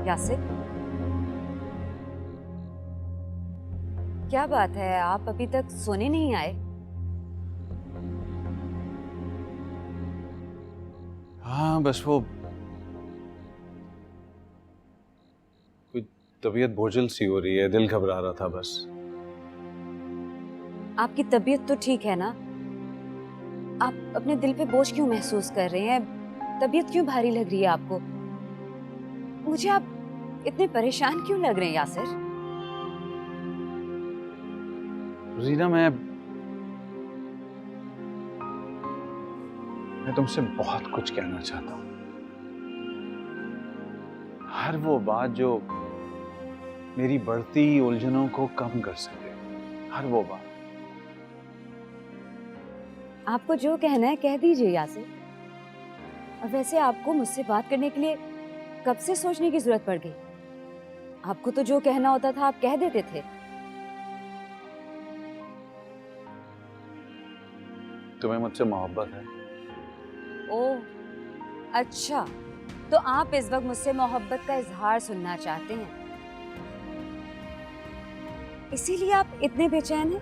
यासिर, क्या बात है, आप अभी तक सोने नहीं आए? हाँ बस वो कोई तबीयत बोझिल सी हो रही है, दिल घबरा रहा था बस। आपकी तबीयत तो ठीक है ना? आप अपने दिल पे बोझ क्यों महसूस कर रहे हैं? तबीयत क्यों भारी लग रही है आपको? मुझे आप इतने परेशान क्यों लग रहे हैं यासिर? रीना, मैं तुमसे बहुत कुछ कहना चाहता हूँ। हर वो बात जो मेरी बढ़ती उलझनों को कम कर सके, हर वो बात। आपको जो कहना है कह दीजिए यासिर। और वैसे आपको मुझसे बात करने के लिए कब से सोचने की जरूरत पड़ गई? आपको तो जो कहना होता था आप कह देते थे। तुम्हें मुझसे मोहब्बत है? ओह, अच्छा, तो आप इस वक्त मुझसे मोहब्बत का इजहार सुनना चाहते हैं, इसीलिए आप इतने बेचैन हैं?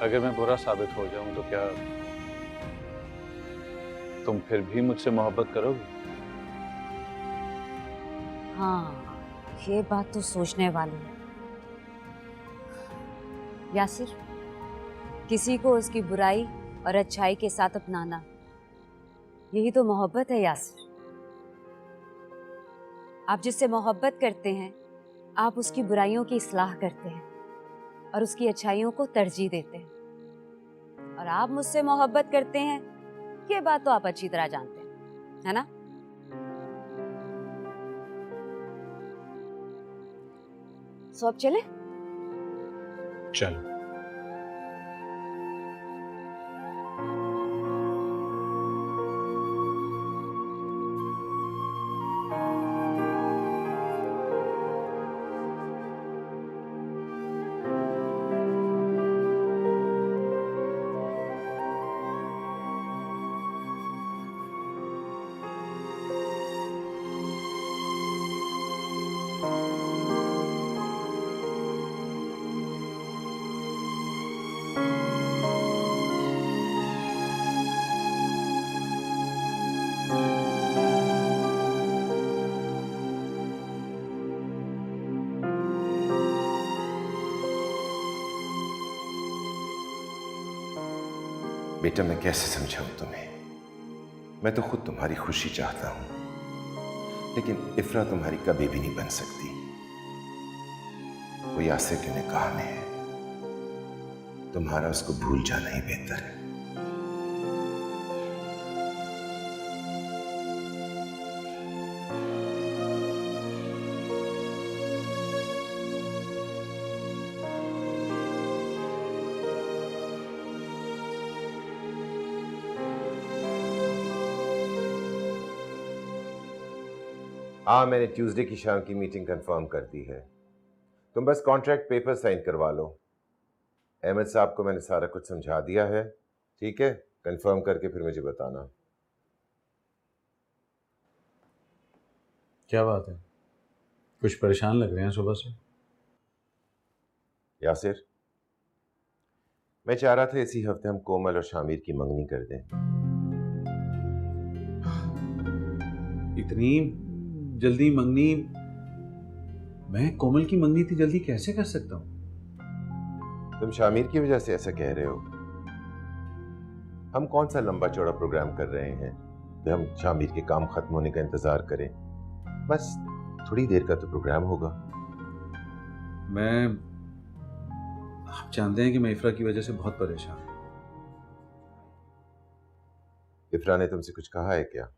अगर मैं बुरा साबित हो जाऊं तो क्या तुम फिर भी मुझसे मोहब्बत करोगी? हाँ, ये बात तो सोचने वाली है यासिर। किसी को उसकी बुराई और अच्छाई के साथ अपनाना, यही तो मोहब्बत है यासिर। आप जिससे मोहब्बत करते हैं, आप उसकी बुराइयों की इस्लाह करते हैं और उसकी अच्छाइयों को तरजीह देते हैं। और आप मुझसे मोहब्बत करते हैं, ये बात तो आप अच्छी तरह जानते हैं, है ना? सो अब चले? चलो। बेटा, मैं कैसे समझाऊं तुम्हें? मैं तो खुद तुम्हारी खुशी चाहता हूं, लेकिन इफ्रा तुम्हारी कभी भी नहीं बन सकती। वो यासिर के निकाह में है, तुम्हारा उसको भूल जाना ही बेहतर है। हाँ, मैंने ट्यूसडे की शाम की मीटिंग कंफर्म कर दी है। तुम बस कॉन्ट्रैक्ट पेपर साइन करवा लो। अहमद साहब को मैंने सारा कुछ समझा दिया है। ठीक है, कंफर्म करके फिर मुझे बताना। क्या बात है, कुछ परेशान लग रहे हैं सुबह से? यासिर, मैं चाह रहा था इसी हफ्ते हम कोमल और शामिर की मंगनी कर दें। इतनी जल्दी मंगनी? मैं कोमल की मंगनी इतनी जल्दी कैसे कर सकता हूँ? तुम शामिर की वजह से ऐसा कह रहे हो? हम कौन सा लंबा चौड़ा प्रोग्राम कर रहे हैं कि हम शामिर के काम खत्म होने का इंतजार करें? बस थोड़ी देर का तो प्रोग्राम होगा। आप जानते हैं कि मैं इफ्रा की वजह से बहुत परेशान हूँ। इफ्रा ने तुमसे कुछ कहा है क्या?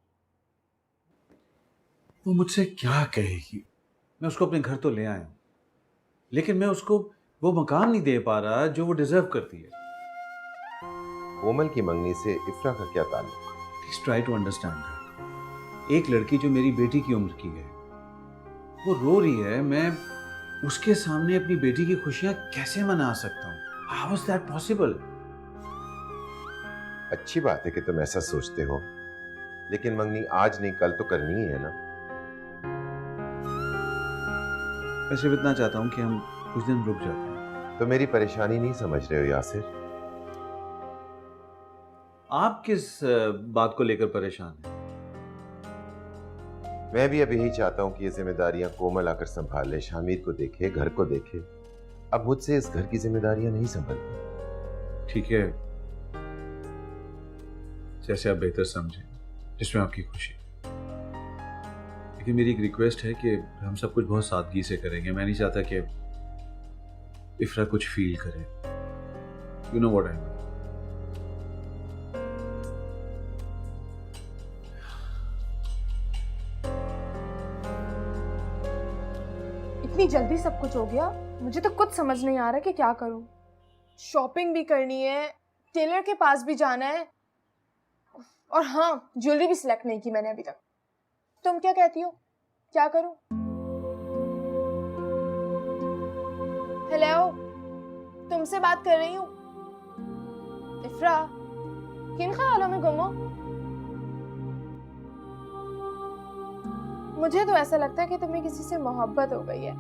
वो मुझसे क्या कहेगी? मैं उसको अपने घर तो ले आया हूं, लेकिन मैं उसको वो मकाम नहीं दे पा रहा जो वो डिजर्व करती है। कोमल की मंगनी से इफ्रा का क्या ताल्लुक? Please try to understand her. एक लड़की जो मेरी बेटी की उम्र की है, वो रो रही है, मैं उसके सामने अपनी बेटी की खुशियां कैसे मना सकता हूँ? How is that possible? अच्छी बात है कि तुम ऐसा सोचते हो, लेकिन मंगनी आज नहीं कल तो करनी ही है ना। मैं सिर्फ इतना चाहता हूँ कि हम कुछ दिन रुक जाते हैं। तो मेरी परेशानी नहीं समझ रहे हो यासिर? आप किस बात को लेकर परेशान हैं? मैं भी अब यही चाहता हूँ कि ये जिम्मेदारियां कोमल आकर संभाल ले, शामिर को देखे, घर को देखे। अब मुझसे इस घर की जिम्मेदारियां नहीं संभलती। ठीक है, जैसे आप बेहतर समझें, जिसमें आपकी खुशी। लेकिन मेरी एक रिक्वेस्ट है कि हम सब कुछ बहुत सादगी से करेंगे। मैं नहीं चाहता कि इफ्रा कुछ फील करे। You know what I mean. इतनी जल्दी सब कुछ हो गया, मुझे तो कुछ समझ नहीं आ रहा कि क्या करूं। शॉपिंग भी करनी है, टेलर के पास भी जाना है, और हाँ, ज्वेलरी भी सिलेक्ट नहीं की मैंने अभी तक। तुम क्या कहती हो, क्या करूं? हेलो, तुमसे बात कर रही हूँ। इफ्रा, किन ख्यालों में गुम हो? मुझे तो ऐसा लगता है कि तुम्हें किसी से मोहब्बत हो गई है।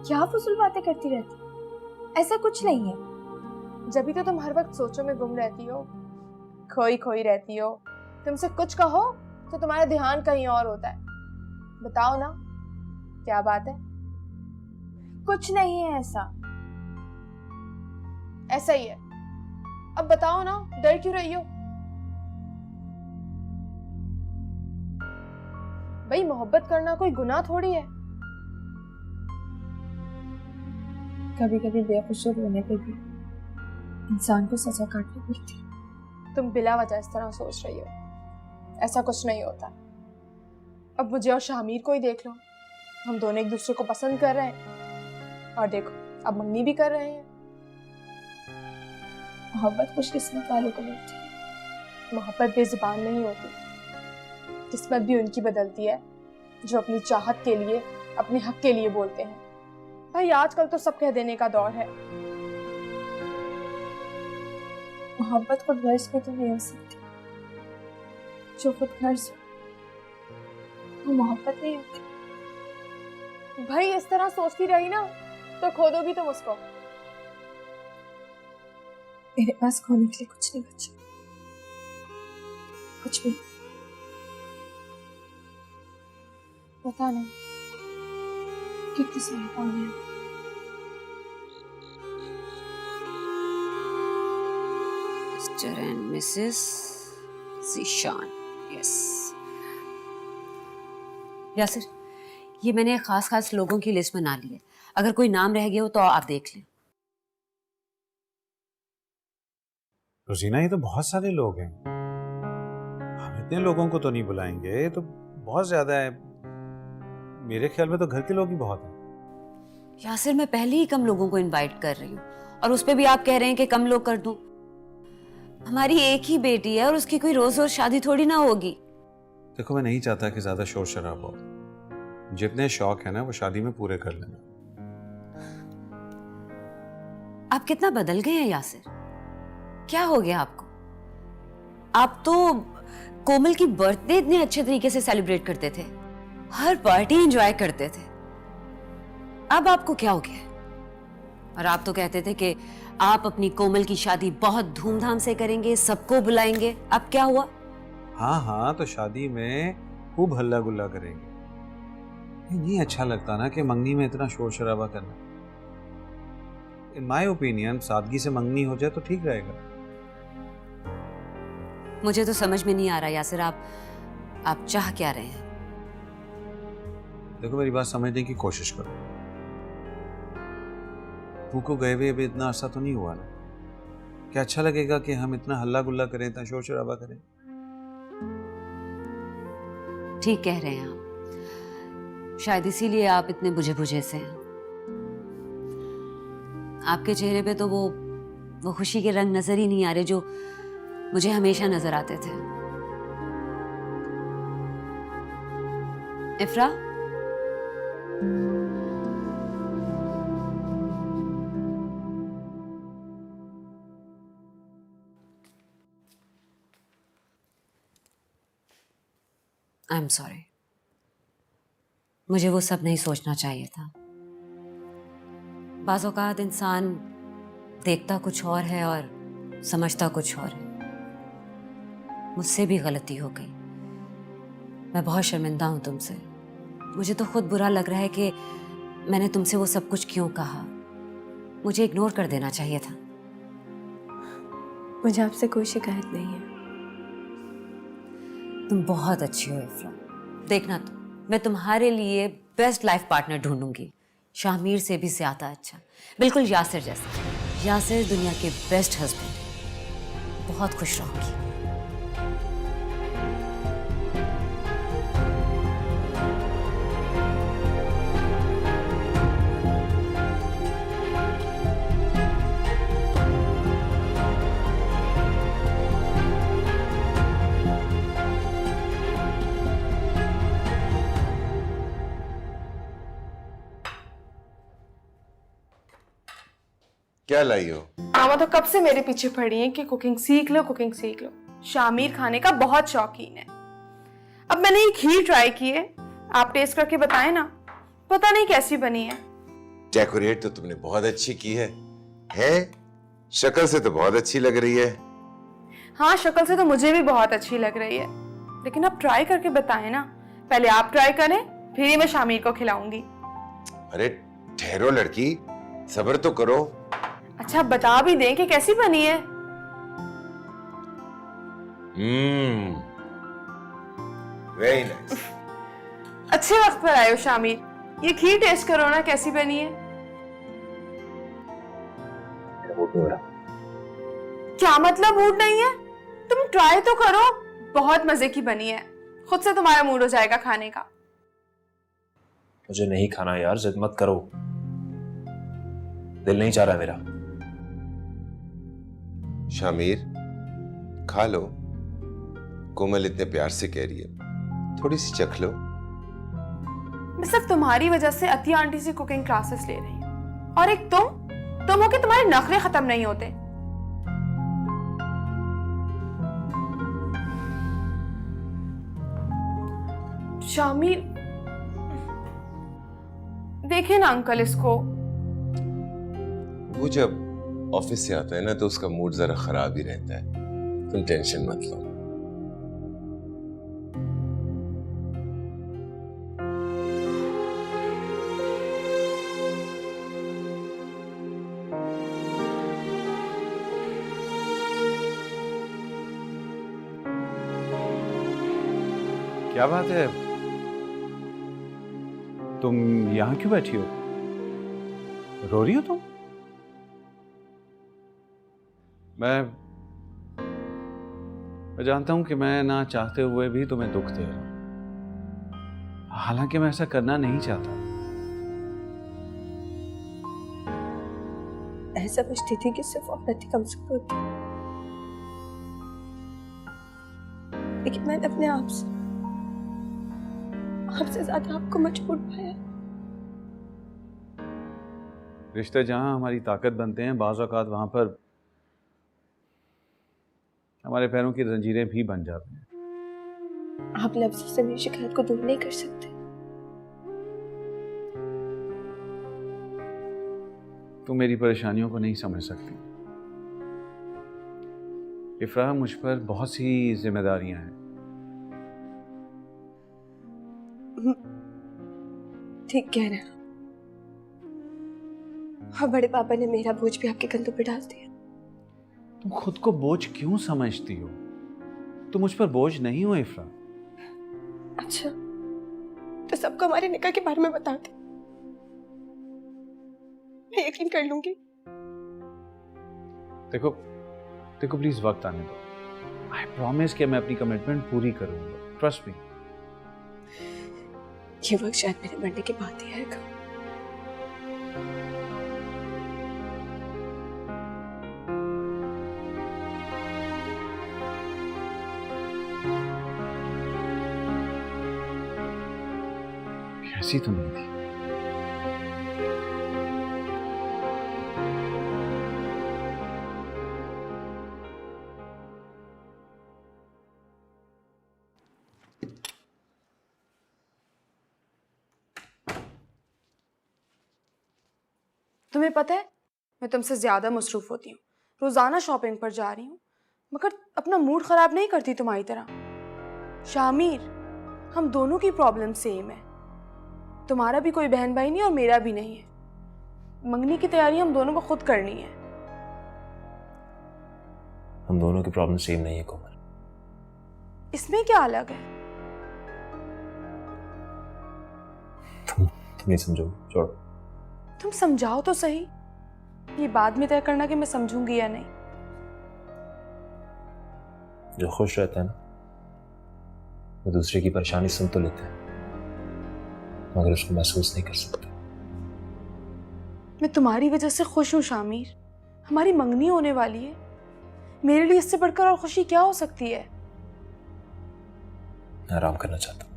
क्या फुजुल बातें करती रहती? ऐसा कुछ नहीं है। जब भी तो तुम हर वक्त सोचों में गुम रहती हो, खोई खोई रहती हो। तुमसे कुछ कहो तो तुम्हारा ध्यान कहीं और होता है। बताओ ना, क्या बात है? कुछ नहीं है ऐसा। ऐसा ही है। अब बताओ ना, डर क्यों रही हो? भाई, मोहब्बत करना कोई गुनाह थोड़ी है। कभी कभी बेकसूर होने पे भी इंसान को सजा काटनी पड़ती है। तुम बिला वजह इस तरह सोच रही हो, ऐसा कुछ नहीं होता। अब मुझे और शामिर को ही देख लो, हम दोनों एक दूसरे को पसंद कर रहे हैं, और देखो अब मंगनी भी कर रहे हैं। मोहब्बत खुशकिस्मत वालों को मिलती है। मोहब्बत बेजुबान नहीं होती, किस्मत भी उनकी बदलती है जो अपनी चाहत के लिए, अपने हक के लिए बोलते हैं। भाई, आजकल तो सब कह देने का दौर है। मोहब्बत खुद गर्ज पे तो नहीं हो सकती। जो खुद गर्ज हो वो मोहब्बत नहीं होती। भाई, इस तरह सोचती रही ना तो खोदोगी तुम उसको। मेरे पास खोने के लिए कुछ नहीं बचा, कुछ भी। पता नहीं कितने सारे पाने हैं। Mister and Mrs Zeeshan, yes. Yasir, ये मैंने खास खास लोगों की लिस्ट बना ली है। अगर कोई नाम रह गया हो तो आप देख लें। रोजीना, ये तो बहुत सारे लोग हैं। हम इतने लोगों को तो नहीं बुलाएंगे, ये तो बहुत ज्यादा है। मेरे ख्याल में तो घर के लोग ही बहुत हैं। यासिर, मैं पहले ही कम लोगों को इनवाइट कर रही हूँ, और उस पे भी आप कह रहे हैं कि कम लोग कर दूं। हमारी एक ही बेटी है और उसकी कोई रोज रोज शादी थोड़ी ना होगी। देखो, मैं नहीं चाहता कि ज्यादा शोर शराबा हो। जितने शौक है ना वो शादी में पूरे कर लेना। आप कितना बदल गए हैं यासिर, क्या हो गया आपको? आप तो कोमल की बर्थडे इतने अच्छे तरीके से सेलिब्रेट करते थे, हर पार्टी एंजॉय करते थे। अब आपको क्या हो गया है? और आप तो कहते थे कि आप अपनी कोमल की शादी बहुत धूमधाम से करेंगे, सबको बुलाएंगे। अब क्या हुआ? हाँ हाँ, तो शादी में खूब हल्ला गुल्ला करेंगे। नहीं अच्छा लगता ना कि मंगनी में इतना शोर शराबा करना। इन माय ओपिनियन सादगी से मंगनी हो जाए तो ठीक रहेगा। मुझे तो समझ में नहीं आ रहा यासिर, आप चाह क्या रहे हैं? देखो, मेरी बात समझने की कोशिश करो। तू को गए हुए अभी इतना अरसा तो नहीं हुआ ना। क्या अच्छा लगेगा कि हम इतना हल्ला गुल्ला करें, इतना शोर शराबा करें? ठीक कह रहे हैं आप, शायद इसीलिए आप इतने बुझे बुझे से हैं। आपके चेहरे पे तो वो खुशी के रंग नजर ही नहीं आ रहे जो मुझे हमेशा नजर आते थे। इफ्रा, आई एम सॉरी, मुझे वो सब नहीं सोचना चाहिए था। बाज़ औक़ात इंसान देखता कुछ और है और समझता कुछ और है। मुझसे भी गलती हो गई, मैं बहुत शर्मिंदा हूँ तुमसे। मुझे तो खुद बुरा लग रहा है कि मैंने तुमसे वो सब कुछ क्यों कहा। मुझे इग्नोर कर देना चाहिए था। मुझे आपसे कोई शिकायत नहीं है। तुम बहुत अच्छी हो इफ़रा। देखना तो, मैं तुम्हारे लिए बेस्ट लाइफ पार्टनर ढूंढूंगी, शामिर से भी ज्यादा अच्छा, बिल्कुल यासिर जैसा। यासिर दुनिया के बेस्ट हस्बैंड है। बहुत खुश रहूंगी। क्या लाई हो? मामा तो कब से मेरे पीछे पड़ी हैं कि कुकिंग सीख लो, कुकिंग सीख लो। शामिर खाने का बहुत शौकीन है। अब मैंने ये खीर ट्राई की है, आप टेस्ट करके बताएं ना, पता नहीं कैसी बनी है। डेकोरेट तो तुमने बहुत अच्छी की है। शक्ल से तो बहुत अच्छी लग रही है। हाँ, शक्ल से तो मुझे भी बहुत अच्छी लग रही है, लेकिन आप ट्राई करके बताएं ना। पहले आप ट्राई करें, फिर ही मैं शामिर को खिलाऊंगी। अरे ठहरो लड़की, सब्र तो करो। अच्छा, बता भी दें कि कैसी बनी है। Very nice. अच्छे वक्त पर आए हो शामिर, ये खीर टेस्ट करो ना, कैसी बनी है। क्या मतलब मूड नहीं है? तुम ट्राई तो करो, बहुत मजे की बनी है। खुद से तुम्हारा मूड हो जाएगा खाने का। मुझे नहीं खाना यार, जिद मत करो, दिल नहीं चाह रहा मेरा। शामिर खा लो, कोमल इतने प्यार से कह रही है, थोड़ी सी चख लो। मैं सिर्फ तुम्हारी वजह से अतिया आंटी से कुकिंग क्लासेस ले रही हूँ, और एक तुम हो के तुम्हारे नखरे खत्म नहीं होते। शामिर, देखे ना अंकल इसको। वो जब ऑफिस से आता है ना तो उसका मूड जरा खराब ही रहता है, तुम टेंशन मत लो। क्या बात है, तुम यहां क्यों बैठी हो? रो रही हो तुम? मैं जानता हूं कि मैं ना चाहते हुए भी तुम्हें दुख दे रहा हूं, हालांकि मैं ऐसा करना नहीं चाहता। ऐसा समझती थी कि सिर्फ औरत ही कमजोर होती है, लेकिन मैंने अपने आपसे ज्यादा आपको मजबूर पाया। रिश्ते जहां हमारी ताकत बनते हैं, बाज़ औक़ात वहां पर हमारे पैरों की जंजीरें भी बन जाती हैं। आप लफ्ज़ों से मेरी शिकायत को दूर नहीं कर सकते। तुम मेरी परेशानियों को नहीं समझ सकती। इफ़रा, मुझ पर बहुत सी जिम्मेदारियां हैं। ठीक कह रहे हैं, और बड़े पापा ने मेरा बोझ भी आपके कंधों पे डाल दिया। तुम खुद को बोझ क्यों समझती हो? तुम मुझ पर बोझ नहीं हो इफ़रा। अच्छा, तो सबको हमारे निकाह के बारे में बता दे, मैं यकीन कर लूंगी। देखो प्लीज वक्त आने दो। आई प्रॉमिस कि मैं अपनी कमिटमेंट पूरी करूंगा, ट्रस्ट मी। ये वक्त शायद मेरे मरने के बाद ही आएगा। ऐसी तो नहीं थी। तुम्हें पता है मैं तुमसे ज्यादा मसरूफ होती हूँ, रोजाना शॉपिंग पर जा रही हूँ, मगर अपना मूड खराब नहीं करती तुम्हारी तरह। शामिर, हम दोनों की प्रॉब्लम सेम है। तुम्हारा भी कोई बहन भाई नहीं और मेरा भी नहीं है। मंगनी की तैयारी हम दोनों को खुद करनी है। हम दोनों की प्रॉब्लम सेम नहीं है कोमल। इसमें क्या अलग है? तुम नहीं समझोगे, छोड़ो। तुम समझाओ तो सही। ये बाद में तय करना कि मैं समझूंगी या नहीं। जो खुश रहता है ना, वो दूसरे की परेशानी सुन तो लेता है, मगर उसको महसूस नहीं कर सकता। मैं तुम्हारी वजह से खुश हूँ शामिर। हमारी मंगनी होने वाली है। मेरे लिए इससे बढ़कर और खुशी क्या हो सकती है? मैं आराम करना चाहता हूँ।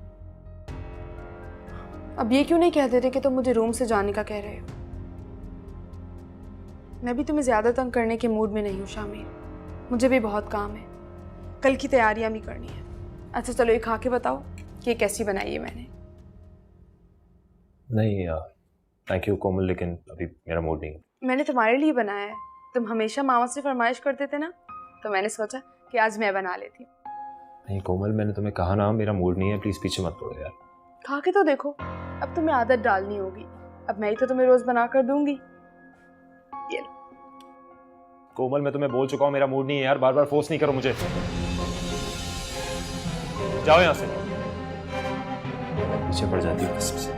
अब ये क्यों नहीं कह देते कि तुम मुझे रूम से जाने का कह रहे हो? मैं भी तुम्हें ज्यादा तंग करने के मूड में नहीं हूँ शामिर। मुझे भी बहुत काम है, कल की तैयारियां भी करनी है। अच्छा चलो ये खा के बताओ कि ये कैसी बनाई है मैंने। नहीं थैंक यू कोमल, लेकिन अभी मेरा मूड नहीं है। मैंने तुम्हारे लिए बनाया है। तुम हमेशा मामा से फरमाइश करते थे ना, तो मैंने सोचा कि आज मैं बना लेती हूँ। नहीं कोमल, मैंने तुम्हें कहा ना मेरा मूड नहीं है, प्लीज पीछे मत पड़ो यार। खा के तो देखो, अब तुम्हें आदत डालनी होगी। अब मैं ही तो तुम्हें रोज बना कर दूंगी। ये लो। कोमल मैं तुम्हें बोल चुका हूँ मेरा मूड नहीं है यार, बार बार फोर्स नहीं करो मुझे। जाओ यहां से। पीछे पड़ जाती है कसम से।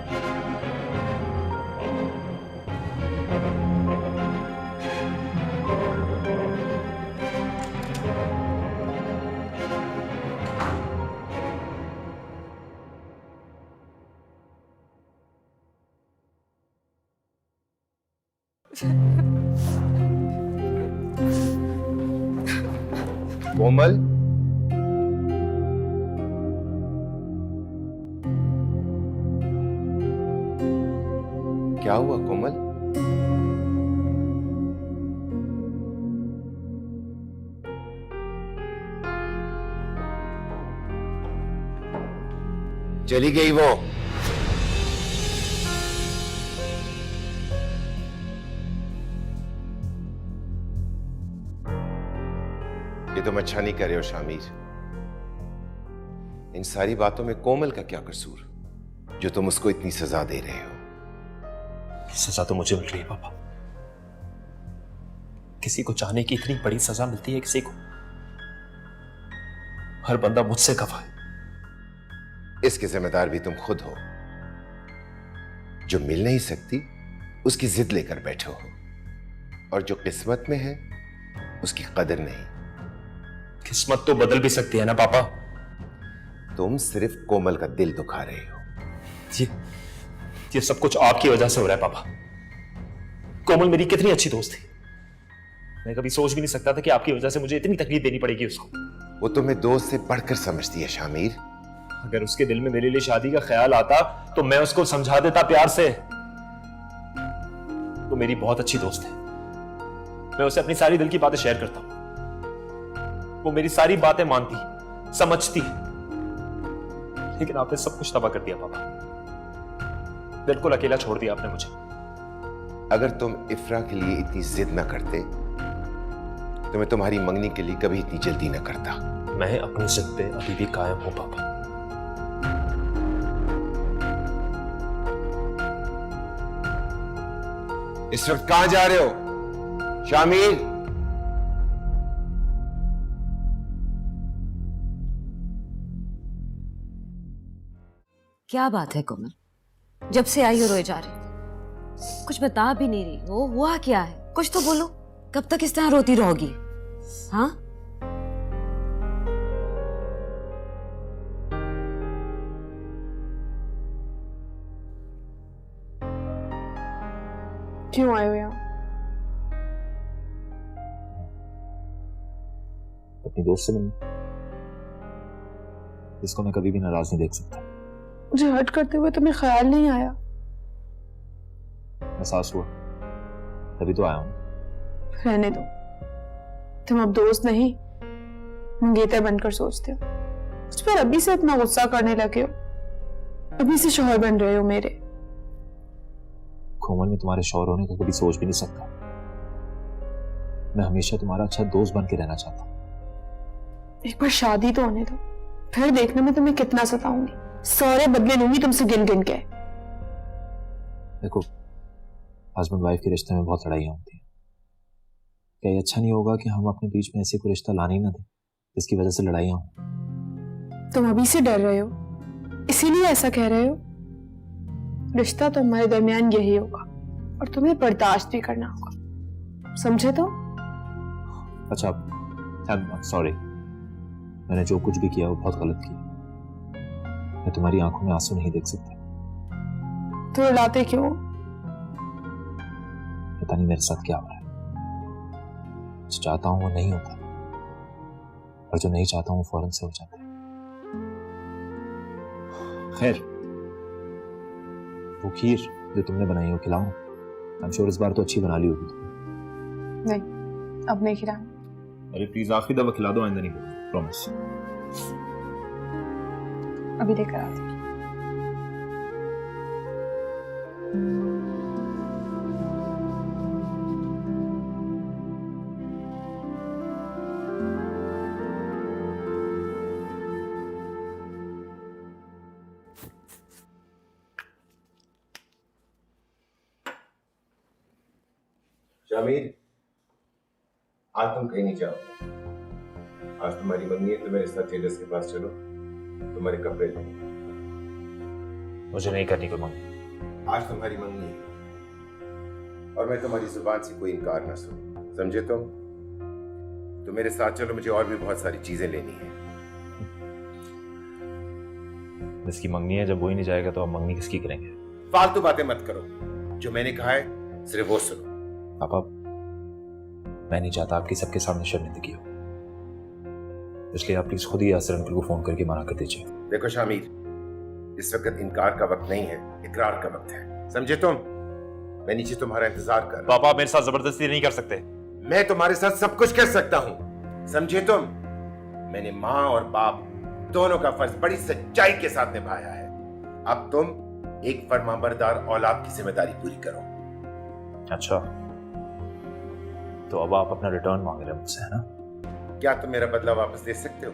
कोमल, क्या हुआ कोमल? चली गई वो? ये तुम अच्छा नहीं कर रहे हो शामिर। इन सारी बातों में कोमल का क्या कसूर जो तुम उसको इतनी सजा दे रहे हो? सजा तो मुझे मिल रही है पापा। किसी को चाहने की इतनी बड़ी सजा मिलती है किसी को? हर बंदा मुझसे खफा है। इसके जिम्मेदार भी तुम खुद हो। जो मिल नहीं सकती उसकी जिद लेकर बैठे हो, और जो किस्मत में है उसकी कदर नहीं। किस्मत तो बदल भी सकती है ना पापा। तुम सिर्फ कोमल का दिल दुखा रहे हो। ये सब कुछ आपकी वजह से हो रहा है पापा। कोमल मेरी कितनी अच्छी दोस्त थी। मैं कभी सोच भी नहीं सकता था कि आपकी वजह से मुझे इतनी तकलीफ देनी पड़ेगी उसको। वो तुम्हें दोस्त से बढ़कर समझती है शामिर। अगर उसके दिल में मेरे लिए शादी का ख्याल आता तो मैं उसको समझा देता प्यार से। वो मेरी बहुत अच्छी दोस्त है। मैं उसे अपनी सारी दिल की बातें शेयर करता हूं। वो मेरी सारी बातें मानती, समझती, लेकिन आपने सब कुछ तबाह कर दिया पापा। बिल्कुल अकेला छोड़ दिया आपने मुझे। अगर तुम इफ्रा के लिए इतनी जिद ना करते तो मैं तुम्हारी मंगनी के लिए कभी इतनी जल्दी ना करता। मैं अपनी जिद पे अभी भी कायम हूं पापा। इस वक्त कहां जा रहे हो शामिर? क्या बात है कोमल, जब से आई हो रोए जा रही, कुछ बता भी नहीं रही हो। हुआ क्या है? कुछ तो बोलो। कब तक इस तरह रोती रहोगी? हाँ, क्यों आए हो यहाँ? अपनी दोस्त से मिलने, इसको मैं कभी भी नाराज नहीं देख सकता। मुझे हर्ट करते हुए तुम्हें ख्याल नहीं आया? एहसास हुआ तभी तो आया हूं। रहने दो। तुम अब दोस्त नहीं मंगेतर बनकर सोचते हो। मुझ पर अभी से इतना गुस्सा करने लगे हो। अभी से शौहर बन रहे हो मेरे। कोमल, मैं तुम्हारे शौहर होने का कभी सोच भी नहीं सकता। मैं हमेशा तुम्हारा अच्छा दोस्त बन के रहना चाहता हूँ। एक बार शादी तो होने दो, फिर देखना मैं तुम्हें कितना सताऊंगी। सारे बदले लूंगी तुमसे गिन गिन के। देखो, हस्बैंड वाइफ के रिश्ते में बहुत लड़ाइयाँ होती हैं। क्या ये अच्छा नहीं होगा कि हम अपने बीच में ऐसे कोई रिश्ता लाने ही ना दें जिसकी वजह से लड़ाइयाँ हों? तुम अभी से डर रहे हो, इसीलिए ऐसा कह रहे हो। रिश्ता तो हमारे दरमियान यही होगा और तुम्हें बर्दाश्त भी करना होगा, समझे तो? अच्छा, सॉरी, मैंने जो कुछ भी किया वो बहुत गलत किया। मैं तुम्हारी आंखों में आंसू नहीं देख सकता। तो रुलाते क्यों? पता नहीं मेरे साथ क्या हो रहा है। जो चाहता हूं वो नहीं होता और जो नहीं चाहता हूं वो फौरन से हो जाता है। खैर, वो खीर जो तुमने बनाई हो खिलाऊं? आई एम श्योर इस बार तो अच्छी बना ली होगी तुमने। नहीं, अब नहीं खिलाना। अरे प्लीज आखिरी दफा खिला दो, आइंदा नहीं, प्रॉमिस। अभी लेकर आती हूँ। शामिर, आज तुम कहीं नहीं जाओ। आज तुम्हारी मम्मी है तो मेरे साथ टेलर्स के पास चलो, तुम्हारे कपड़े लेंगे। मुझे नहीं करनी कोई मम्मी। आज तुम्हारी मम्मी है और मैं तुम्हारी जुबान से कोई इनकार ना सुनूं, समझे तुम? तो मेरे साथ चलो, मुझे और भी बहुत सारी चीजें लेनी है। जिसकी मंगनी है, जब वो ही नहीं जाएगा तो आप मंगनी किसकी करेंगे? फालतू बातें मत करो, जो मैंने कहा है सिर्फ वो सुनो। पापा, मैं नहीं चाहता आपकी सबके सामने शर्मिंदगी हो, इसलिए आप प्लीज खुद ही यासिर अंकल को फोन करके मना कर दीजिए। देखो शामिर, इस वक्त इनकार का वक्त नहीं है, इकरार का वक्त है, समझे तुम? मैं नीचे तुम्हारा इंतजार कर रहा हूं। पापा, आप मेरे साथ जबरदस्ती नहीं कर सकते। मैं तुम्हारे साथ सब कुछ कर सकता हूं, समझे तुम? मैंने माँ और बाप दोनों का फर्ज बड़ी सच्चाई के साथ निभाया है। अब तुम एक फरमाबरदार औलाद की जिम्मेदारी पूरी करो। अच्छा, तो अब आप अपना रिटर्न मांग रहे हैं मुझसे, है ना? क्या तुम मेरा बदला वापस दे सकते हो?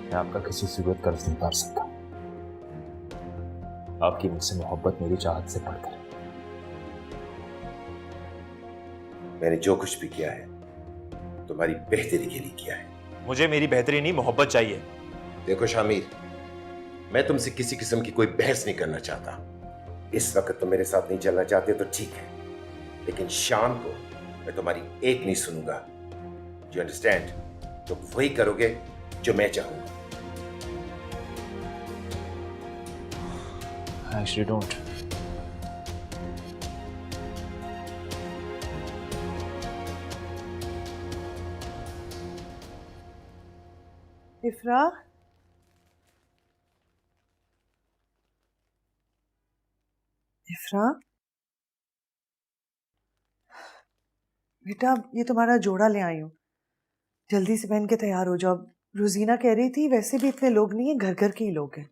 मैं आपका किसी सूरत कर्ज नहीं उतार सकता। आपकी मुझसे मोहब्बत मेरी चाहत से बढ़कर है। मैंने जो कुछ भी किया है तुम्हारी बेहतरी के लिए किया है। मुझे मेरी बेहतरी नहीं, मोहब्बत चाहिए। देखो शामिर, मैं तुमसे किसी किस्म की कोई बहस नहीं करना चाहता। इस वक्त तुम मेरे साथ नहीं चलना चाहते तो ठीक है, लेकिन शाम को मैं तुम्हारी एक नहीं सुनूंगा। You understand? तो वही करोगे जो मैं चाहूंगा। I actually don't. इफ्रा, इफ्रा बेटा, ये तुम्हारा जोड़ा ले आई हूँ, जल्दी से पहन के तैयार हो जाओ। रोजीना कह रही थी वैसे भी इतने लोग नहीं है, घर घर के ही लोग हैं।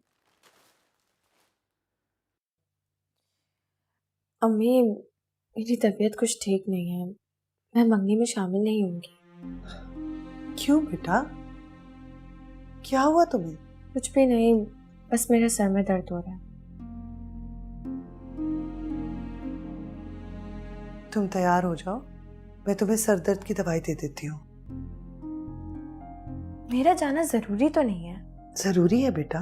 अम्मी, मेरी तबीयत कुछ ठीक नहीं है, मैं मंगनी में शामिल नहीं होंगी। क्यों बेटा, क्या हुआ तुम्हें? कुछ भी नहीं, बस मेरे सर में दर्द हो रहा है। तुम तैयार हो जाओ, मैं तुम्हें सर दर्द की दवाई दे देती हूँ। मेरा जाना जरूरी तो नहीं है। जरूरी है बेटा,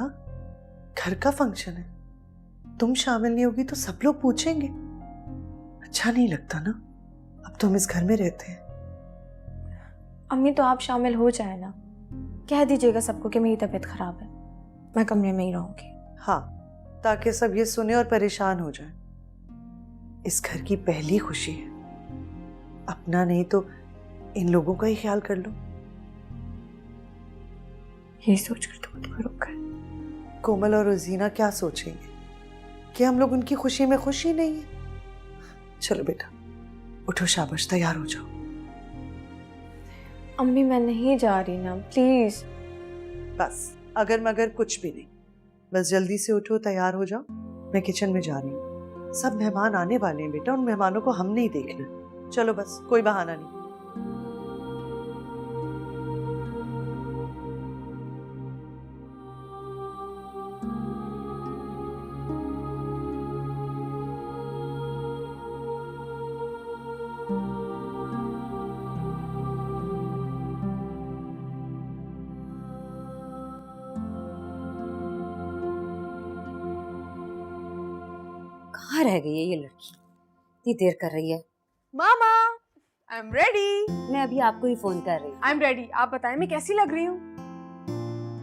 घर का फंक्शन है, तुम शामिल नहीं होगी तो सब लोग पूछेंगे, अच्छा नहीं लगता ना। अब तुम इस घर में रहते हैं। अम्मी, तो आप शामिल हो जाए ना, कह दीजिएगा सबको कि मेरी तबीयत खराब है, मैं कमरे में ही रहूंगी। हाँ, ताकि सब ये सुने और परेशान हो जाए। इस घर की पहली खुशी है, अपना नहीं तो इन लोगों का ही ख्याल कर लो। ये सोचकर तो खुद को रोक कर। कोमल और रोजीना क्या सोचेंगे कि हम लोग उनकी खुशी में खुशी नहीं है। चलो बेटा, उठो, शाबाश, तैयार हो जाओ। अम्मी, मैं नहीं जा रही ना, प्लीज। बस अगर मगर कुछ भी नहीं, बस जल्दी से उठो, तैयार हो जाओ। मैं किचन में जा रही हूँ। सब मेहमान आने वाले हैं बेटा, उन मेहमानों को हमने ही देखना। चलो बस, कोई बहाना नहीं। कहाँ रह गई है ये लड़की? इतनी देर कर रही है। मामा, आई एम रेडी। मैं अभी आपको ही फोन कर रही हूँ। I am ready. आप बताएं मैं कैसी लग रही हूँ?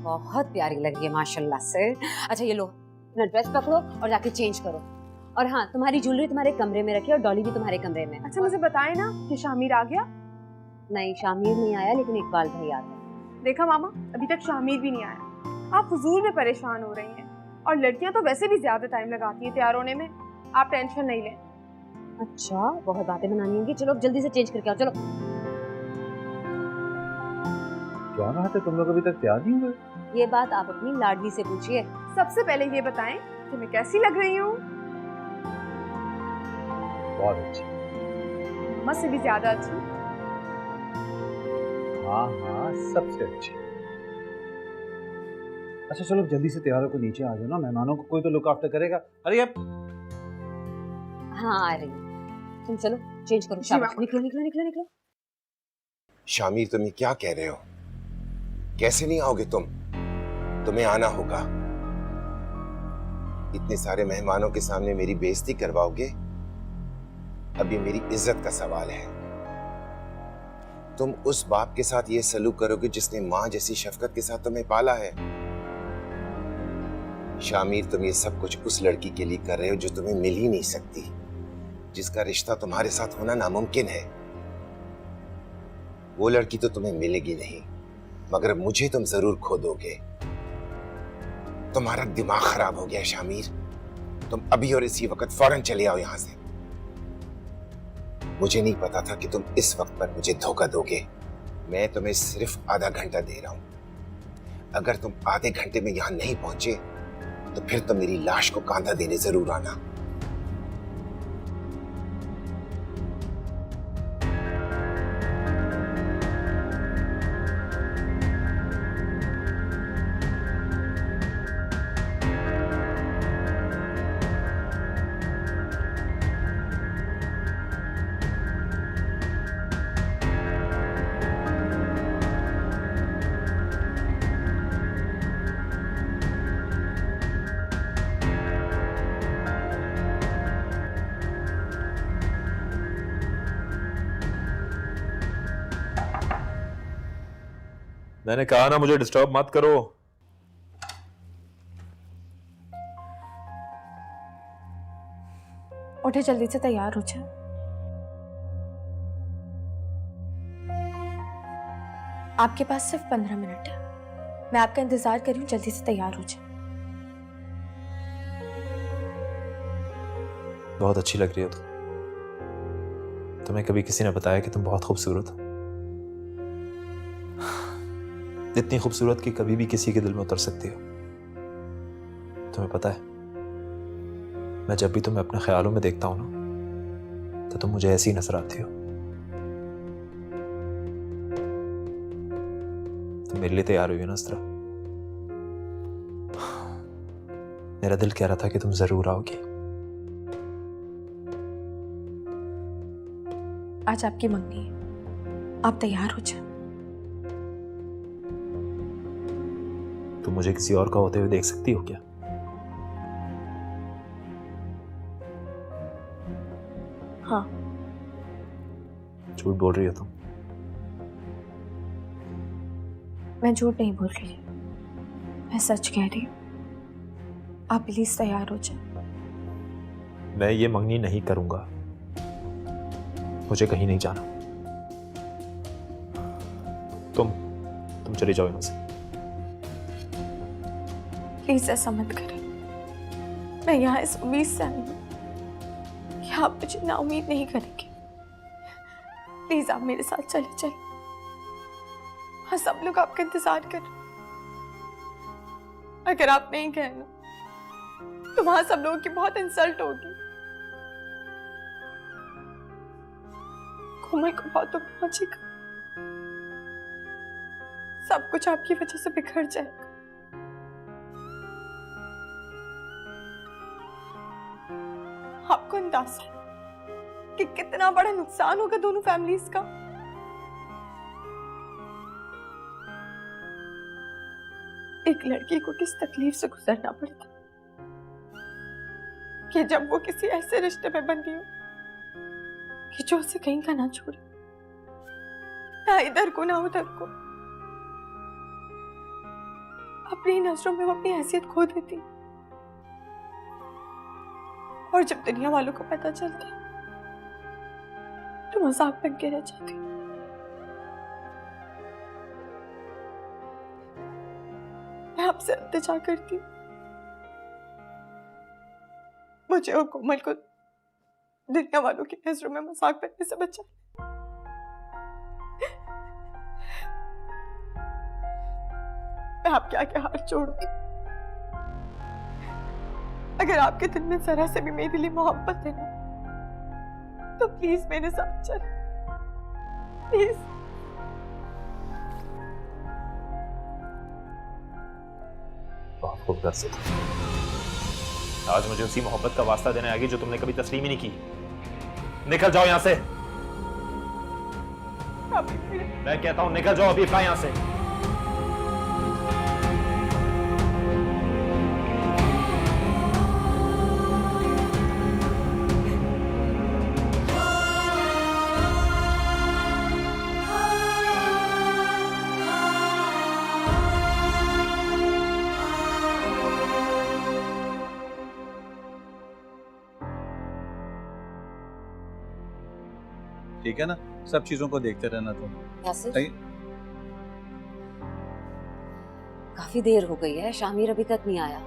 बहुत प्यारी लग रही है माशाल्लाह से। अच्छा ये लो, अपना ड्रेस पकड़ो और जाके चेंज करो। और हाँ, तुम्हारी ज्वेलरी तुम्हारे कमरे में रखी और डॉली भी तुम्हारे कमरे में। अच्छा मुझे बताएं ना कि शामिर आ गया? नहीं, शामिर नहीं आया, लेकिन इकबाल भाई आ गया। देखा मामा, अभी तक शामिर भी नहीं आया। आप फजूल में परेशान हो रही हैं। और लड़कियां तो वैसे भी ज्यादा टाइम लगाती हैं तैयार होने में। आप टेंशन नहीं लें। अच्छा, बहुत बातें बनानी होंगी। चलो जल्दी से चेंज करके आओ, चलो। क्या बात है, तुम लोग अभी तक तैयार नहीं हुए? ये बात आप अपनी लाडली से पूछिए। सबसे पहले ये बताएं कि मैं कैसी लग रही हूँ? बहुत अच्छी। मामा से भी ज्यादा अच्छी। हाँ हाँ, सबसे अच्छी। अच्छा चलो जल्दी से तैयार होकर नीचे आ जाओ ना, मेहमानों को कोई तो लुक आफ्टर करेगा। अरे अब हाँ आ रही है। तुम चलो चेंज करो। शाबाश, निकलो निकलो निकलो निकलो। शामिर, तुम ये क्या कह रहे हो? कैसे नहीं आओगे तुम? तुम्हें आना होगा। इतने सारे मेहमानों के सामने मेरी बेइज्जती करवाओगे? अब ये मेरी इज्जत का सवाल है। तुम उस बाप के साथ ये सलूक करोगे जिसने मां जैसी शफकत के साथ तुम्हें पाला है। शामिर, तुम ये सब कुछ उस लड़की के लिए कर रहे हो जो तुम्हें मिल ही नहीं सकती, जिसका रिश्ता तुम्हारे साथ होना नामुमकिन है। वो लड़की तो तुम्हें मिलेगी नहीं, मगर मुझे तुम जरूर खो दोगे। तुम्हारा दिमाग खराब हो गया है शामिर। तुम अभी और इसी वक्त फौरन चले आओ यहां से। मुझे नहीं पता था कि तुम इस वक्त पर मुझे धोखा दोगे। मैं तुम्हें सिर्फ आधा घंटा दे रहा हूं। अगर तुम आधे घंटे में यहां नहीं पहुंचे तो फिर तुम मेरी लाश को कांधा देने जरूर आना। मैंने कहा ना मुझे डिस्टर्ब मत करो। उठे, जल्दी से तैयार हो जाए। आपके पास सिर्फ 15 मिनट है। मैं आपका इंतजार कर रही हूँ, जल्दी से तैयार हो जाए। बहुत अच्छी लग रही हो तुम। तुम्हें कभी किसी ने बताया कि तुम बहुत खूबसूरत हो? इतनी खूबसूरत कि कभी भी किसी के दिल में उतर सकती हो। तुम्हें पता है, मैं जब भी तुम्हें अपने ख्यालों में देखता हूं ना, तो तुम मुझे ऐसी नजर आती हो। तुम मेरे लिए तैयार हुई हो ना इस तरह? मेरा दिल कह रहा था कि तुम जरूर आओगी। आज आपकी मंगनी है, आप तैयार हो जाए। तुम मुझे किसी और का होते हुए देख सकती हो क्या? हाँ। झूठ बोल रही हो तुम। मैं झूठ नहीं बोल रही, मैं सच कह रही हूँ। आप प्लीज तैयार हो जाए। मैं ये मंगनी नहीं करूंगा। मुझे कहीं नहीं जाना। तुम चले जाओ यहां से। प्लीज ऐसा मत करें। मैं यहाँ इस उम्मीद से आई हूँ कि आप मुझे ना उम्मीद नहीं करेंगे। प्लीज आप मेरे साथ चले चले। हाँ, सब लोग आपका इंतजार कर रहे हैं। अगर आप नहीं गए ना तो वहां सब लोगों की बहुत इंसल्ट होगी। कोमल को बहुत दुख पहुंचेगा, सब कुछ आपकी वजह से बिखर जाएगा। आपको अंदाजा है कि कितना बड़ा नुकसान होगा दोनों फैमिलीज का। एक लड़की को किस तकलीफ से गुजरना पड़ता कि जब वो किसी ऐसे रिश्ते में बंधी हो कि जो उसे कहीं का ना छोड़े, ना इधर को ना उधर को। अपनी नजरों में वो अपनी हैसियत खो देती, और जब दुनिया वालों को पता चलता तो मजाक बन के रह जाती। मैं आपसे इल्तिजा करती हूँ, मुझे और कोमल को दुनिया वालों की नजरों में मजाक बनने से बचा। मैं आपके आगे हाथ जोड़ूंगी, अगर आपके दिल में जरा से भी मेरे लिए मोहब्बत है ना, तो प्लीज मेरे साथ चल, प्लीज। बहुत खूबसूरत से आज मुझे उसी मोहब्बत का वास्ता देने आगे जो तुमने कभी तस्लीम ही नहीं की। निकल जाओ यहां से। मैं कहता हूं निकल जाओ अभी यहां से। ठीक है ना, सब चीजों को देखते रहना तुम। यासिर, सही। काफी देर हो गई है, शामिर अभी तक नहीं आया।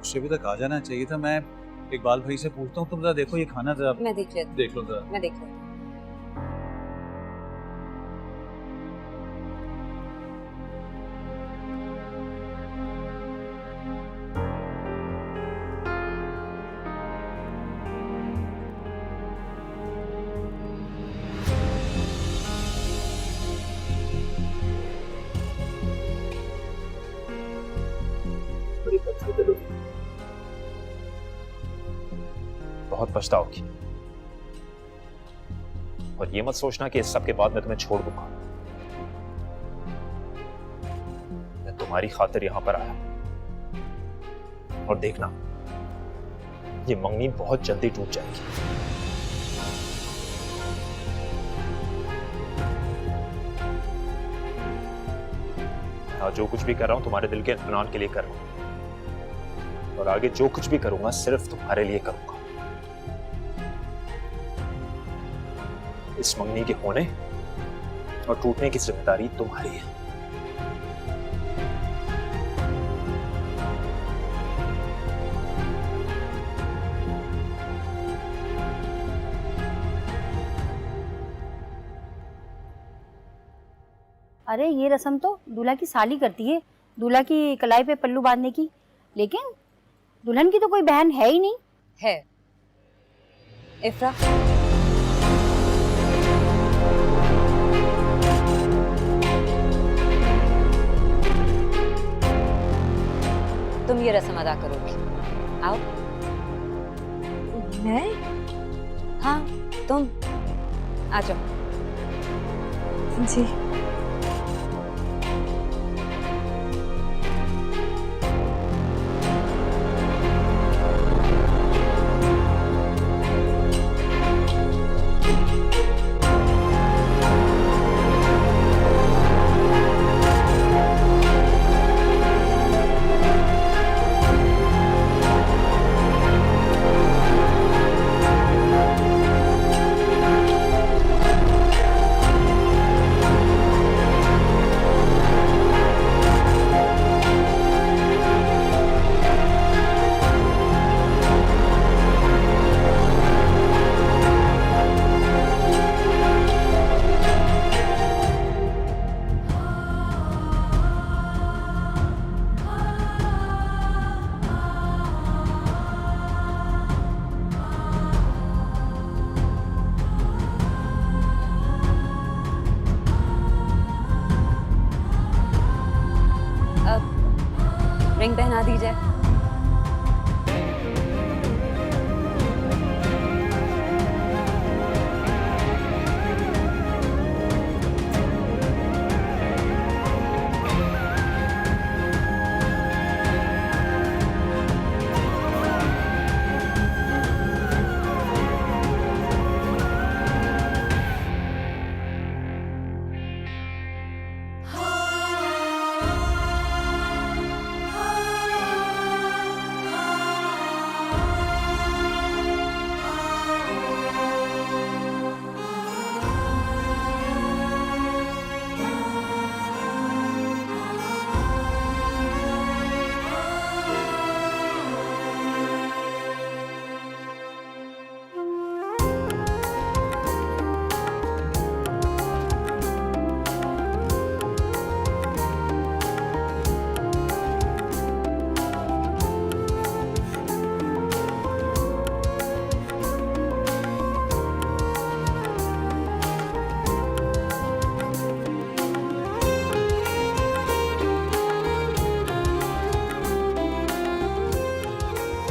उससे भी तक आ जाना चाहिए था। मैं इकबाल भाई से पूछता हूँ, तुम जरा देखो ये खाना जरा मैं देख लेती देख लो जरा। मैं देख लेती। बहुत पछताओगी, और ये मत सोचना कि इस सब के बाद मैं तुम्हें छोड़ दूंगा। मैं तुम्हारी खातिर यहां पर आया, और देखना ये मंगनी बहुत जल्दी टूट जाएगी। आज जो कुछ भी कर रहा हूं तुम्हारे दिल के इत्मीनान के लिए कर रहा हूं, और आगे जो कुछ भी करूंगा सिर्फ तुम्हारे लिए करूंगा। इस मंगनी के होने और टूटने की जिम्मेदारी तुम्हारी है। अरे ये रस्म तो दूल्हा की साली करती है, दूल्हा की कलाई पे पल्लू बांधने की, लेकिन दुल्हन की तो कोई बहन है ही नहीं। है इफ्रा। तुम ये रस्म अदा करोगी। आओ। मैं? हाँ तुम आ जाओ। जी। दुल्हन पहना दी जाए।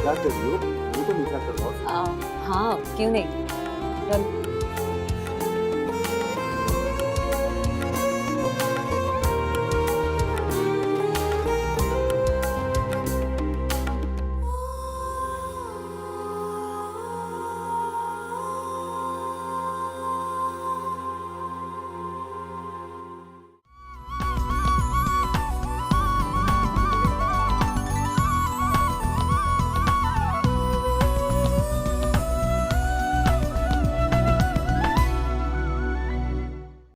क्या कर रही हो? वो तो मीठा करवाओ। हाँ, क्यों नहीं। चलो।